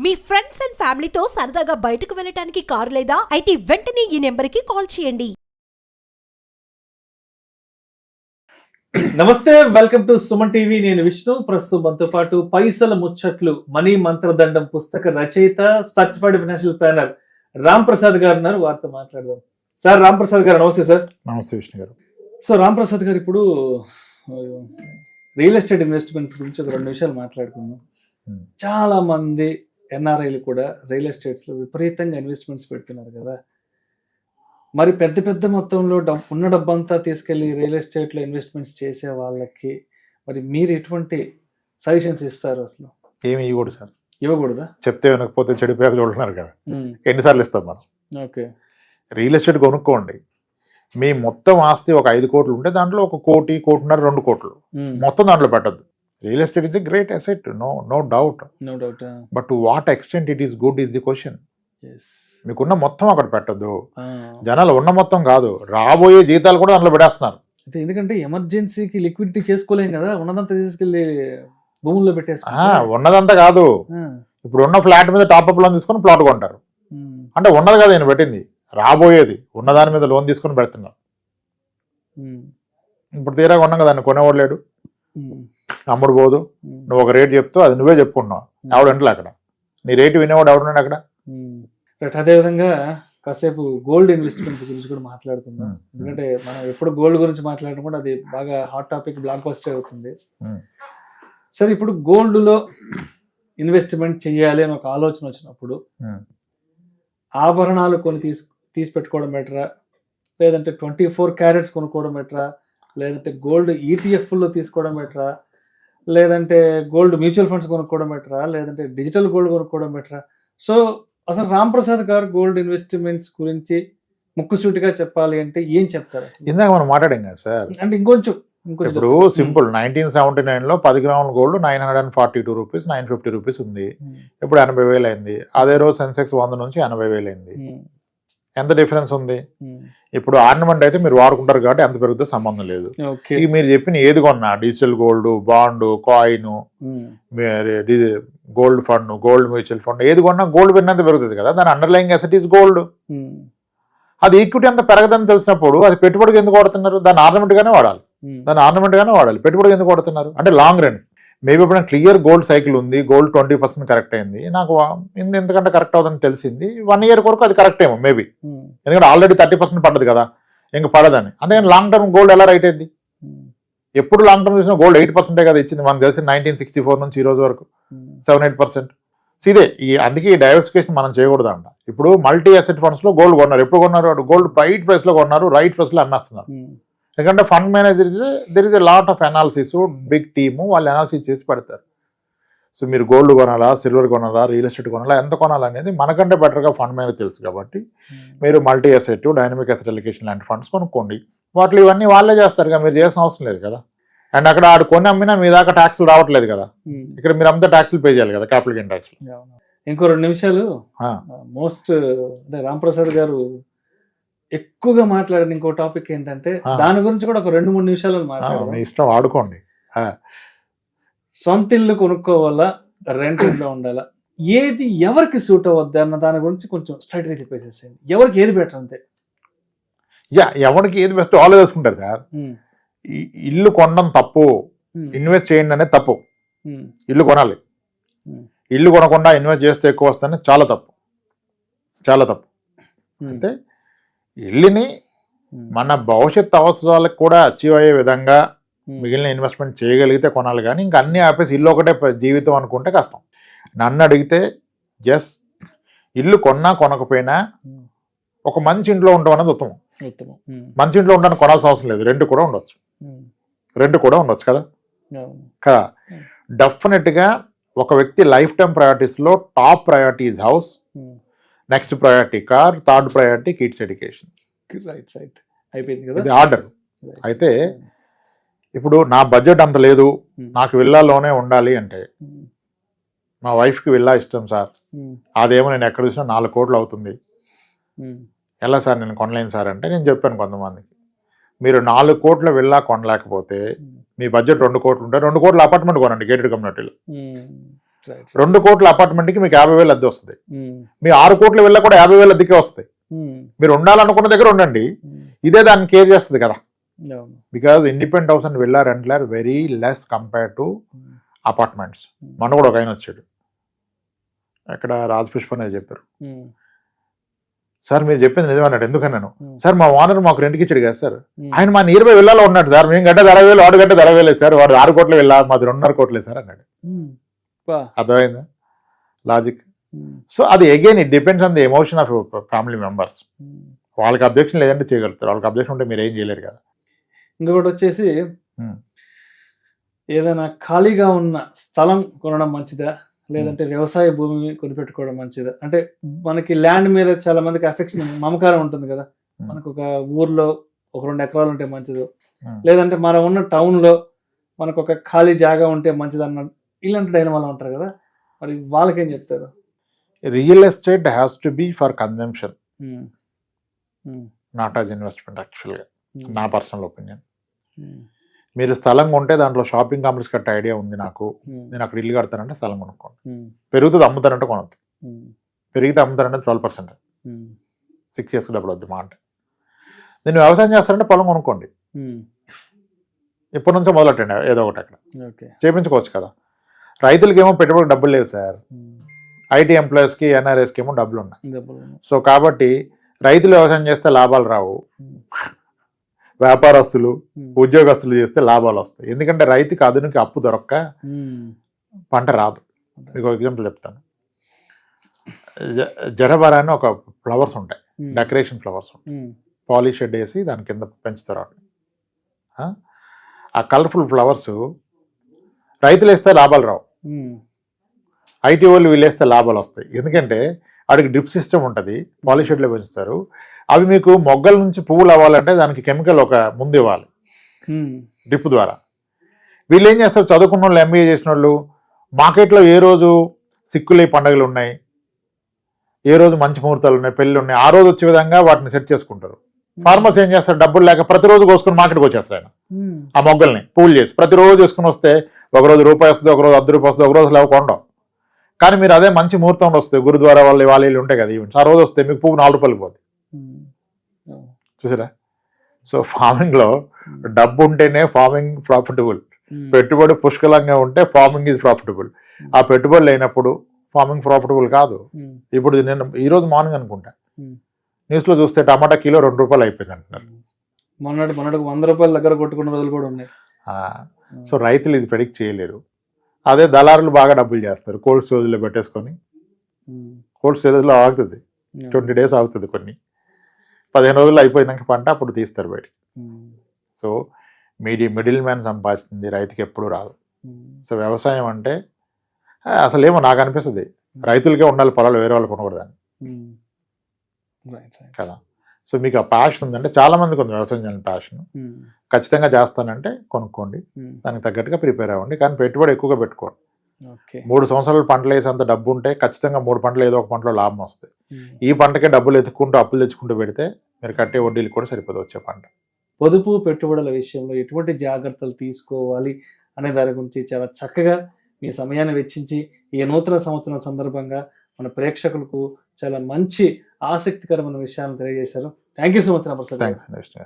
Me friends and ఫ్యామిలీతో సరదాగా బయటకు వెళ్ళటానికి కారు లేదా అయితే వెంటనే ఈ నెంబర్కి కాల్ చేయండి. నమస్తే, వెల్కమ్ టు సుమన్ టీవీ. నేను విష్ణు. ప్రస్తుతం మనతో పాటు పైసల ముచ్చట్లు మనీ మంత్రదండం పుస్తక రచయిత, certified financial planner Ram Prasad గారు ఉన్నారు. వారితో మాట్లాడదాం. సార్ రామ్ ప్రసాద్ గారు నమస్తే. సార్ నమస్తే విష్ణు గారు. సో రామ్ ప్రసాద్ గారు, ఇప్పుడు రియల్ ఎస్టేట్ ఇన్వెస్ట్మెంట్స్ గురించి ఒక 2 నిమిషాలు మాట్లాడుకుందాం. చాలా మంది ఎన్ఆర్ఐలు కూడా రియల్ ఎస్టేట్స్ లో విపరీతంగా ఇన్వెస్ట్మెంట్స్ పెడుతున్నారు కదా. మరి పెద్ద పెద్ద మొత్తంలో ఉన్న డబ్బంతా తీసుకెళ్లి రియల్ ఎస్టేట్ లో ఇన్వెస్ట్మెంట్స్ చేసే వాళ్ళకి మరి మీరు ఎటువంటి సజెషన్స్ ఇస్తారు? అసలు ఏమి ఇవ్వకూడదు సార్. ఇవ్వకూడదా? చెప్తే వినకపోతే చెడిపోయాక చూడుతున్నారు కదా, ఎన్నిసార్లు ఇస్తాం మనం? ఓకే, రియల్ ఎస్టేట్ కొనుక్కోండి. మీ మొత్తం ఆస్తి ఒక 5 కోట్లు ఉంటే దాంట్లో 1 కోటి, 1.5 2 కోట్లు మొత్తం దాంట్లో పెట్టద్దు. Real estate is a great asset, no doubt. But to what extent it is good is the question. మీకున్న మొత్తం అక్కడ పెట్టద్దు. జనాలు ఉన్న మొత్తం కాదు, రాబోయే జీతాలు కూడా దాంట్లో పెడేస్తున్నారు. ఎందుకంటే ఎమర్జెన్సీకి లిక్విడిటీ చేసుకోలేం కదా, ఉన్నదంతా తీసుకెళ్లి భూముల్లో పెట్టేసి. ఉన్నదంతా కాదు, ఇప్పుడు ఉన్న ఫ్లాట్ మీద టాప్అప్ లోన్ తీసుకొని ప్లాట్ కొంటారు. అంటే ఉన్నది కదా నేను పెట్టింది, రాబోయేది ఉన్నదాని మీద లోన్ తీసుకొని పెడుతున్నారు. ఇప్పుడు తీరా కొన్నాం కదా, కొనేవాడు లేడు, అమ్ముడు పోదు. నువ్వు ఒక రేట్ చెప్తావు, అది నువ్వే చెప్పుకున్నావు. ఎవడంటే అక్కడ నీ రేటు వినేవాడు ఎవడున్నాడు అక్కడ? అదేవిధంగా కాసేపు గోల్డ్ ఇన్వెస్ట్మెంట్స్ గురించి కూడా మాట్లాడుకుందాం. ఎందుకంటే మనం ఎప్పుడు గోల్డ్ గురించి మాట్లాడడం అది బాగా హాట్ టాపిక్, బ్లాక్ బస్టర్ అవుతుంది. సరే, ఇప్పుడు గోల్డ్ లో ఇన్వెస్ట్మెంట్ చెయ్యాలి అని ఒక ఆలోచన వచ్చినప్పుడు ఆభరణాలు కొని తీసి పెట్టుకోవడం బెటరా, లేదంటే 24 క్యారెట్స్ కొనుక్కోవడం బెటరా, లేదంటే గోల్డ్ ETF లో తీసుకోవడం బెటరా, లేదంటే గోల్డ్ మ్యూచువల్ ఫండ్స్ కొనుక్కోవడం బెటరా, లేదంటే డిజిటల్ గోల్డ్ కొనుక్కోవడం బెటరా? సో అసలు రామ్ ప్రసాద్ గారు గోల్డ్ ఇన్వెస్ట్మెంట్స్ గురించి ముక్కుసూటిగా చెప్పాలి అంటే ఏం చెప్తారు? ఇందాక మనం మాట్లాడాం కదా సార్, అంటే ఇంకొంచెం ఇప్పుడు సింపుల్ 1979 లో 10 గ్రాముల గోల్డ్ 942 రూపీస్, 950 రూపీస్ ఉంది. ఇప్పుడు 80,000 అయింది. అదే రోజు సెన్సెక్స్ 100 నుంచి 80,000 అయింది. ఎంత డిఫరెన్స్ ఉంది? ఇప్పుడు ఆర్నమెంట్ అయితే మీరు వాడుకుంటారు కాబట్టి ఎంత పెరుగుతుందో సంబంధం లేదు. ఇక మీరు చెప్పిన ఏది కొన్నా, digital gold, bond, coin, gold fund, gold mutual fund, ఏది కొన్నా గోల్డ్ పెరిగినంత పెరుగుతుంది కదా. దాని అండర్లయింగ్ అసెట్ ఈస్ గోల్డ్. అది ఈక్విటీ అంత పెరగదని తెలిసినప్పుడు అది పెట్టుబడికి ఎందుకు వాడుతున్నారు? దాని ఆర్నమెంట్ గానే వాడాలి, పెట్టుబడికి ఎందుకు వాడుతున్నారు? అంటే లాంగ్ రన్. మేబీ ఇప్పుడు క్లియర్ గోల్డ్ సైకిల్ ఉంది, గోల్డ్ 20% కరెక్ట్ అయింది, నాకు ఎందుకంటే కరెక్ట్ అవుతుందని తెలిసింది. 1 ఇయర్ వరకు అది కరెక్ట్ ఏమో మేబీ, ఎందుకంటే ఆల్రెడీ 30% పడ్డది కదా, ఇంక పడదని. అందుకని లాంగ్ టర్మ్ గోల్డ్ ఎలా రైట్ అయింది? ఎప్పుడు లాంగ్ టర్మ్ చూసినా గోల్డ్ 8% కదా ఇచ్చింది. మనకు తెలిసి 1964 నుంచి ఈ రోజు వరకు 7-8%. ఇదే అందుకే ఈ డైవర్సిఫికేషన్ మనం చేయకూడదు అంట. ఇప్పుడు మల్టీ అసెట్ ఫండ్స్ లో గోల్డ్ కొన్నారు. ఎప్పుడు కొన్నారు? గోల్డ్ రైట్ ప్రైస్ లో కొన్నారు, రైట్ ప్రైస్ లో అమ్మేస్తున్నారు. ఎందుకంటే fund manager there is a lot of analysis, big team, వాళ్ళు అనాలిసిస్ చేసి పెడతారు. సో మీరు గోల్డ్ కొనాలా, సిల్వర్ కొనాలా, రియల్ ఎస్టేట్ కొనాలా, ఎంత కొనాలనేది మనకంటే బెటర్గా ఫండ్ మేనేజర్ తెలుసు. కాబట్టి మీరు multi asset, dynamic asset allocation లాంటి ఫండ్స్ కొనుక్కోండి. వాటిలో ఇవన్నీ వాళ్ళే చేస్తారు కదా, మీరు చేయాల్సిన అవసరం లేదు కదా. అండ్ అక్కడ ఆడు కొన్ని అమ్మినా మీ దాకా ట్యాక్స్లు రావట్లేదు కదా, ఇక్కడ మీరు అంతా ట్యాక్స్లు పే చేయాలి కదా, క్యాపిటల్ గెయిన్ ట్యాక్స్. ఇంకో 2 నిమిషాలు మోస్ట్ అంటే రామ్ ప్రసాద్ గారు ఎక్కువగా మాట్లాడిన ఇంకో టాపిక్ ఏంటంటే దాని గురించి కూడా ఒక 2-3 నిమిషాలు మాట్లాడాలి. ఇష్టం ఆడుకోండి. సొంత ఇల్లు కొనుక్కోవాలా, రెంట్ ఇంట్లో ఉండాలా, ఏది ఎవరికి సూట్ అవ్వద్దు అన్న దాని గురించి కొంచెం స్ట్రైట్ గా చెప్పేసేయండి. ఎవరికి ఏది బెటర్ అంతే. ఎవరికి ఏది బెస్ట్ వాళ్ళు తెలుసుకుంటారు సార్. ఇల్లు కొనడం తప్పు, ఇన్వెస్ట్ చేయండి అనేది తప్పు. ఇల్లు కొనాలి, ఇల్లు కొనకుండా ఇన్వెస్ట్ చేస్తే ఎక్కువ వస్తుంది, చాలా తప్పు, చాలా తప్పు. అంటే ఇల్లుని మన భవిష్యత్ అవసరాలకు కూడా అచీవ్ అయ్యే విధంగా మిగిలిన ఇన్వెస్ట్మెంట్ చేయగలిగితే కొనాలి. కానీ ఇంకా అన్ని ఆపేసి ఇల్లు ఒకటే జీవితం అనుకుంటే కష్టం. నన్ను అడిగితే ఇల్లు కొన్నా కొనకపోయినా ఒక మంచి ఇంట్లో ఉండడం అనేది ఉత్తమం. మంచి ఇంట్లో ఉండడానికి కొనాల్సిన అవసరం లేదు, రెంట్ కూడా ఉండొచ్చు కదా. డెఫినెట్గా ఒక వ్యక్తి లైఫ్ టైం ప్రయారిటీస్లో top priority is house, next priority car, third priority kids education. ఇది ఆర్డర్. అయితే ఇప్పుడు నా బడ్జెట్ అంత లేదు, నాకు విల్లాలోనే ఉండాలి అంటే, మా వైఫ్కి విల్లా ఇష్టం సార్, అదేమో నేను ఎక్కడ చూసినా 4 కోట్లు అవుతుంది, ఎలా సార్ నేను కొనలేను సార్ అంటే, నేను చెప్పాను కొంతమందికి, మీరు 4 కోట్ల విల్లా కొనలేకపోతే మీ బడ్జెట్ 2 కోట్లు ఉంటే 2 కోట్ల అపార్ట్మెంట్ కొనండి గేటెడ్ కమ్యూనిటీలో. రైట్ 2 కోట్ల అపార్ట్మెంట్కి మీకు 50,000 అద్దె వస్తుంది. మీ 6 కోట్ల వెళ్ళ కూడా 50,000 అద్దెకే వస్తాయి. మీరు ఉండాలనుకున్న దగ్గర ఉండండి, ఇదే దాన్ని కేర్ చేస్తుంది కదా. Because independent house and villa రెంట్లు are very less compare to అపార్ట్మెంట్స్. మన కూడా ఒక ఆయన వచ్చాడు, అక్కడ రాజ్ పుష్ప అనేది చెప్పారు, సార్ మీరు చెప్పింది నిజమన్నాడు. ఎందుకన్నాను, సార్ మా ఓనర్ మాకు రెంట్కి ఇచ్చాడు కదా సార్, ఆయన మా నియర్ బై విల్లాలో ఉన్నాడు సార్, మేము గడ్డ 60,000 వాడు గడ్డ 60,000 సార్, వాడు 6 కోట్లు వెళ్ళా, మాది 2.5 కోట్లే సార్ అన్నాడు. అర్థమైందా లాజిక్? సో అది again it depends on the emotion of family members. వాళ్ళకి అబ్జెక్షన్ లేదంటే చేయగలుగుతారు, వాళ్ళకి అబ్జెక్షన్ ఉంటే మీరు ఏం చేయలేరు కదా. ఇంకొకటి వచ్చేసి ఏదైనా ఖాళీగా ఉన్న స్థలం కొనడం మంచిదా, లేదంటే వ్యవసాయ భూమి కొనిపెట్టుకోవడం మంచిదా? అంటే మనకి ల్యాండ్ మీద చాలా మందికి అఫెక్షన్, మమకారం ఉంటుంది కదా. మనకు ఒక ఊర్లో ఒక 2 ఎకరాలు ఉంటే మంచిదో, లేదంటే మనం ఉన్న టౌన్ లో మనకు ఒక ఖాళీ జాగా ఉంటే మంచిది అన్న ఇలాంటి డైనమాలో ఉంటారు కదా, మరి వాళ్ళకేం చెప్తారు? Real estate has to be for consumption, not as investment. యాక్చువల్గా నా పర్సనల్ ఒపీనియన్, మీరు స్థలం కొంటే దాంట్లో షాపింగ్ కాంప్లెక్స్ కట్టే ఐడియా ఉంది నాకు, నేను అక్కడ ఇల్లు కడతానంటే స్థలం కొనుక్కోండి. పెరుగుతుంది అమ్ముతానంటే కొనద్దు, పెరిగితే అమ్ముతానంటే 12%, 6 years డబ్బులు వద్దు మా అంటే. నేను వ్యవసాయం చేస్తానంటే పొలం కొనుక్కోండి, ఇప్పటి నుంచో మొదలెట్టండి ఏదో ఒకటి అక్కడ చేయించుకోవచ్చు కదా. రైతులకి ఏమో పెట్టుబడి డబ్బులు లేవు సార్, ఐటీ ఎంప్లాయీస్కి ఎన్ఆర్ఎస్కి ఏమో డబ్బులు ఉన్నాయి. సో కాబట్టి రైతులు వ్యవసాయం చేస్తే లాభాలు రావు, వ్యాపారస్తులు ఉద్యోగస్తులు చేస్తే లాభాలు వస్తాయి. ఎందుకంటే రైతుకి ఆధునిక అప్పు దొరక్క పంట రాదు. మీకు ఎగ్జాంపుల్ చెప్తాను, జరబరా అని ఒక ఫ్లవర్స్ ఉంటాయి, డెకరేషన్ ఫ్లవర్స్ ఉంటాయి, పాలిష్ షెడ్ వేసి దాని కింద పెంచుతారు. ఆ కలర్ఫుల్ ఫ్లవర్స్ రైతులు వేస్తే లాభాలు రావు, ఐటీ వాళ్ళు వీళ్ళు వేస్తే లాభాలు వస్తాయి. ఎందుకంటే వాడికి డ్రిప్ సిస్టమ్ ఉంటుంది, పాలిష్ షెడ్లో పెంచుతారు. అవి మీకు మొగ్గల నుంచి పువ్వులు అవ్వాలంటే దానికి కెమికల్ ఒక ముందు ఇవ్వాలి డ్రిప్ ద్వారా. వీళ్ళు ఏం చేస్తారు, చదువుకున్న వాళ్ళు, ఎంబీఏ చేసిన వాళ్ళు, మార్కెట్లో ఏ రోజు సిక్కులే పండుగలు ఉన్నాయి, ఏ రోజు మంచి ముహూర్తాలు ఉన్నాయి, పెళ్ళి ఉన్నాయి, ఆ రోజు వచ్చే విధంగా వాటిని సెట్ చేసుకుంటారు. ఫార్మర్స్ ఏం చేస్తారు, డబ్బులు లేక ప్రతిరోజు కోసుకుని మార్కెట్కి వచ్చేస్తారు ఆయన ఆ మొగ్గల్ని పువ్వులు చేసి ప్రతిరోజు వేసుకుని వస్తే ఒకరోజు రూపాయి వస్తుంది, ఒకరోజు 10 రూపాయలు వస్తుంది, ఒకరోజు లేవు కొండం. కానీ మీరు అదే మంచి ముహూర్తంలో వస్తే గురుద్వారా వాళ్ళు ఉంటాయి కదా ఈవెంట్స్, ఆ రోజు వస్తే మీకు పువ్వు 4 రూపాయలకి పోతుంది. చూసారా? సో ఫార్మింగ్లో డబ్బు ఉంటేనే ఫార్మింగ్ ప్రాఫిటబుల్, పెట్టుబడి పుష్కలంగా ఉంటే ఫార్మింగ్ ఈజ్ ప్రాఫిటబుల్. ఆ పెట్టుబడి లేనప్పుడు ఫార్మింగ్ ప్రాఫిటబుల్ కాదు. ఇప్పుడు నేను ఈరోజు మార్నింగ్ అనుకుంటా న్యూస్లో చూస్తే టమాటా కిలో 2 రూపాయలు అయిపోయింది అంటున్నారు. మొన్నటి 100 రూపాయల దగ్గర కొట్టుకున్న రోజులు కూడా ఉన్నాయి. సో రైతులు ఇది ప్రెడిక్ట్ చేయలేరు. అదే దళారులు బాగా డబ్బులు చేస్తారు, కోల్డ్ స్టోరేజ్లో పెట్టేసుకొని. కోల్డ్ స్టోరేజ్లో ఆగుతుంది 20 days ఆగుతుంది, కొన్ని 15 రోజులు అయిపోయినాక పంట అప్పుడు తీస్తారు బయటికి. సో మిడిల్ మ్యాన్ సంపాదిస్తుంది రైతుకి ఎప్పుడు రాదు. సో వ్యవసాయం అంటే అసలేమో నాకు అనిపిస్తుంది రైతులకే ఉండాలి పొలాలు, వేరే వాళ్ళు కొనకూడదని కదా. సో మీకు ఆ ప్యాషన్ ఉందంటే, చాలా మందికి ఉంది వ్యవసాయం చేయాలని ప్యాషన్, ఖచ్చితంగా చేస్తానంటే కొనుక్కోండి, దానికి తగ్గట్టుగా ప్రిపేర్ అవ్వండి. కానీ పెట్టుబడి ఎక్కువగా పెట్టుకోండి. 3 సంవత్సరాలు పంటలు వేసేంత డబ్బు ఉంటే ఖచ్చితంగా 3 పంటలు ఏదో ఒక పంటలో లాభం వస్తుంది. ఈ పంటకే డబ్బులు ఎత్తుకుంటూ అప్పులు తెచ్చుకుంటూ పెడితే మీరు కట్టే వడ్డీలు కూడా సరిపోదు వచ్చే పంట. పొదుపు పెట్టుబడుల విషయంలో ఎటువంటి జాగ్రత్తలు తీసుకోవాలి అనే దాని గురించి చాలా చక్కగా మీ సమయాన్ని వెచ్చించి ఈ నూతన సంవత్సరం సందర్భంగా మన ప్రేక్షకులకు చాలా మంచి ఆసక్తికరమైన విషయాలను తెలియజేశారు. Thank you so much. Thanks.